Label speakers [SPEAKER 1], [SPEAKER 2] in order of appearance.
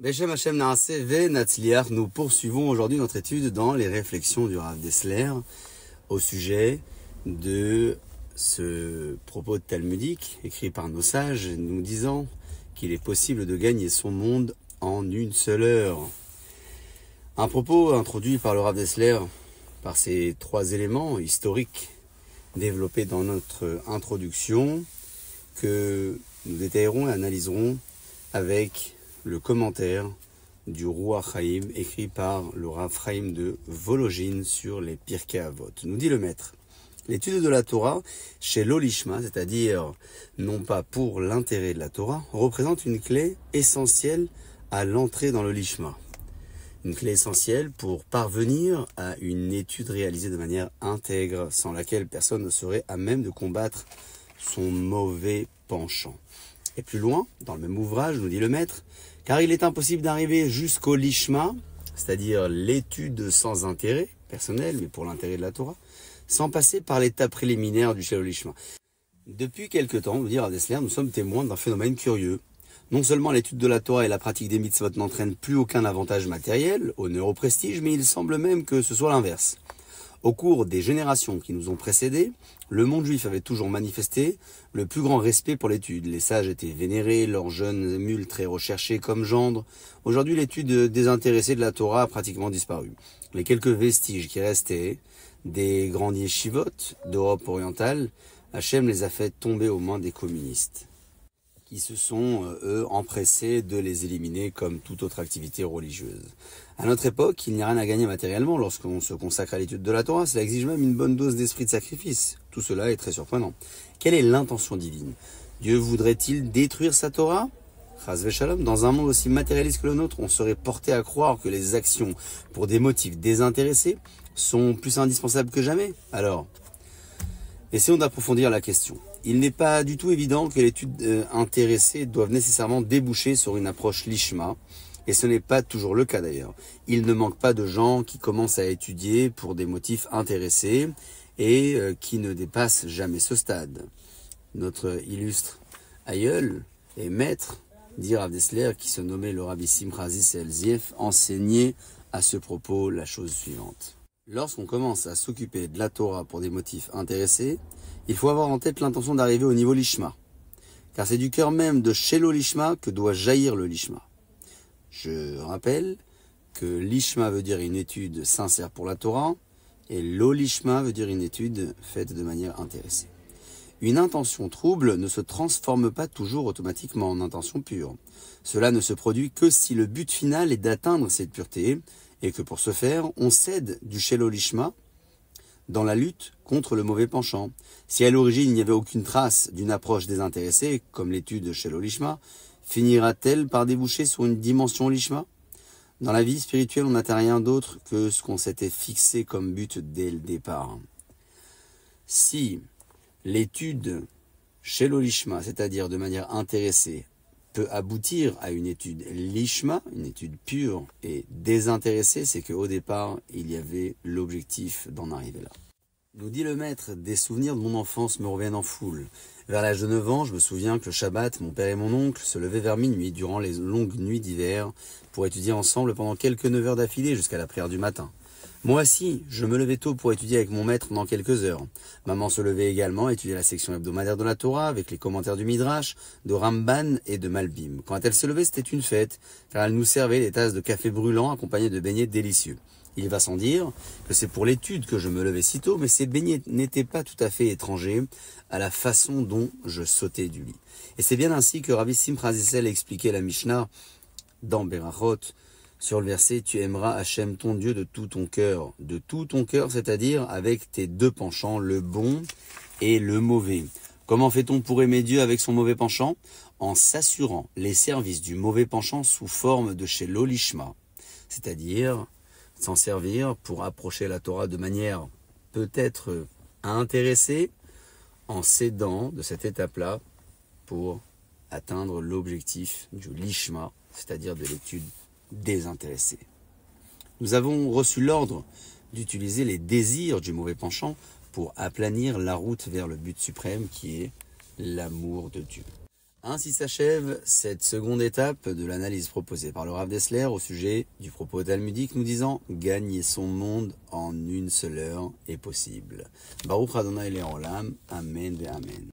[SPEAKER 1] Beshem Hashem Naaseh Ve Natzliach, nous poursuivons aujourd'hui notre étude dans les réflexions du Rav Dessler au sujet de ce propos talmudique écrit par nos sages nous disant qu'il est possible de gagner son monde en une seule heure. Un propos introduit par le Rav Dessler par ces trois éléments historiques développés dans notre introduction que nous détaillerons et analyserons avec le commentaire du Ruach Chaim écrit par le Rav Chaim de Vologine sur les Pirkei Avot. Nous dit le maître, l'étude de la Torah chez l'Olishma, c'est-à-dire non pas pour l'intérêt de la Torah, représente une clé essentielle à l'entrée dans le Lishma. Une clé essentielle pour parvenir à une étude réalisée de manière intègre, sans laquelle personne ne serait à même de combattre son mauvais penchant. Et plus loin, dans le même ouvrage, nous dit le maître, car il est impossible d'arriver jusqu'au lishma, c'est-à-dire l'étude sans intérêt personnel, mais pour l'intérêt de la Torah, sans passer par l'étape préliminaire du shelo lishma. Depuis quelque temps, nous dit Rav Dessler, nous sommes témoins d'un phénomène curieux. Non seulement l'étude de la Torah et la pratique des mitzvot n'entraînent plus aucun avantage matériel, honneur au prestige, mais il semble même que ce soit l'inverse. Au cours des générations qui nous ont précédés, le monde juif avait toujours manifesté le plus grand respect pour l'étude. Les sages étaient vénérés, leurs jeunes mules très recherchés comme gendres. Aujourd'hui, l'étude désintéressée de la Torah a pratiquement disparu. Les quelques vestiges qui restaient des grands yeshivot d'Europe orientale, Hachem les a fait tomber aux mains des communistes, qui se sont, eux, empressés de les éliminer comme toute autre activité religieuse. À notre époque, il n'y a rien à gagner matériellement lorsqu'on se consacre à l'étude de la Torah. Cela exige même une bonne dose d'esprit de sacrifice. Tout cela est très surprenant. Quelle est l'intention divine? Dieu voudrait-il détruire sa Torah? Chas v'shalom. Dans un monde aussi matérialiste que le nôtre, on serait porté à croire que les actions pour des motifs désintéressés sont plus indispensables que jamais. Alors, essayons d'approfondir la question. Il n'est pas du tout évident que l'étude intéressée doive nécessairement déboucher sur une approche lishma, et ce n'est pas toujours le cas d'ailleurs. Il ne manque pas de gens qui commencent à étudier pour des motifs intéressés et qui ne dépassent jamais ce stade. Notre illustre aïeul et maître, dit Rav Dessler, qui se nommait le Rabbi Simcha Zissel Zief, enseignait à ce propos la chose suivante. Lorsqu'on commence à s'occuper de la Torah pour des motifs intéressés, il faut avoir en tête l'intention d'arriver au niveau lishma. Car c'est du cœur même de shelo lishma que doit jaillir le lishma. Je rappelle que lishma veut dire une étude sincère pour la Torah, et l'olishma veut dire une étude faite de manière intéressée. Une intention trouble ne se transforme pas toujours automatiquement en intention pure. Cela ne se produit que si le but final est d'atteindre cette pureté, et que pour ce faire, on cède du shelo lishma dans la lutte contre le mauvais penchant. Si à l'origine il n'y avait aucune trace d'une approche désintéressée, comme l'étude shelo lishma, finira-t-elle par déboucher sur une dimension lishma? Dans la vie spirituelle, on n'atteint rien d'autre que ce qu'on s'était fixé comme but dès le départ. Si l'étude shelo lishma, c'est-à-dire de manière intéressée, peut aboutir à une étude lishma, une étude pure et désintéressée, c'est qu'au départ, il y avait l'objectif d'en arriver là. Nous dit le maître, des souvenirs de mon enfance me reviennent en foule. Vers l'âge de 9 ans, je me souviens que le Shabbat, mon père et mon oncle se levaient vers minuit durant les longues nuits d'hiver pour étudier ensemble pendant quelques 9 heures d'affilée jusqu'à la prière du matin. Moi aussi, je me levais tôt pour étudier avec mon maître pendant quelques heures. Maman se levait également, étudier la section hebdomadaire de la Torah avec les commentaires du Midrash, de Ramban et de Malbim. Quand elle se levait, c'était une fête, car elle nous servait des tasses de café brûlant accompagnées de beignets délicieux. Il va sans dire que c'est pour l'étude que je me levais si tôt, mais ces beignets n'étaient pas tout à fait étrangers à la façon dont je sautais du lit. Et c'est bien ainsi que Rabbi Simcha Zissel expliquait la Mishnah dans Berachot, sur le verset « Tu aimeras Hachem ton Dieu de tout ton cœur », c'est-à-dire avec tes deux penchants, le bon et le mauvais. Comment fait-on pour aimer Dieu avec son mauvais penchant? En s'assurant les services du mauvais penchant sous forme de shelo lishma, c'est-à-dire s'en servir pour approcher la Torah de manière peut-être intéressée, en s'aidant de cette étape-là pour atteindre l'objectif du lishma, c'est-à-dire de l'étude désintéressée. Nous avons reçu l'ordre d'utiliser les désirs du mauvais penchant pour aplanir la route vers le but suprême qui est l'amour de Dieu. Ainsi s'achève cette seconde étape de l'analyse proposée par le Rav Dessler au sujet du propos talmudique nous disant « Gagner son monde en une seule heure est possible ». Baruch Adonai Le'olam, Amen ve Amen.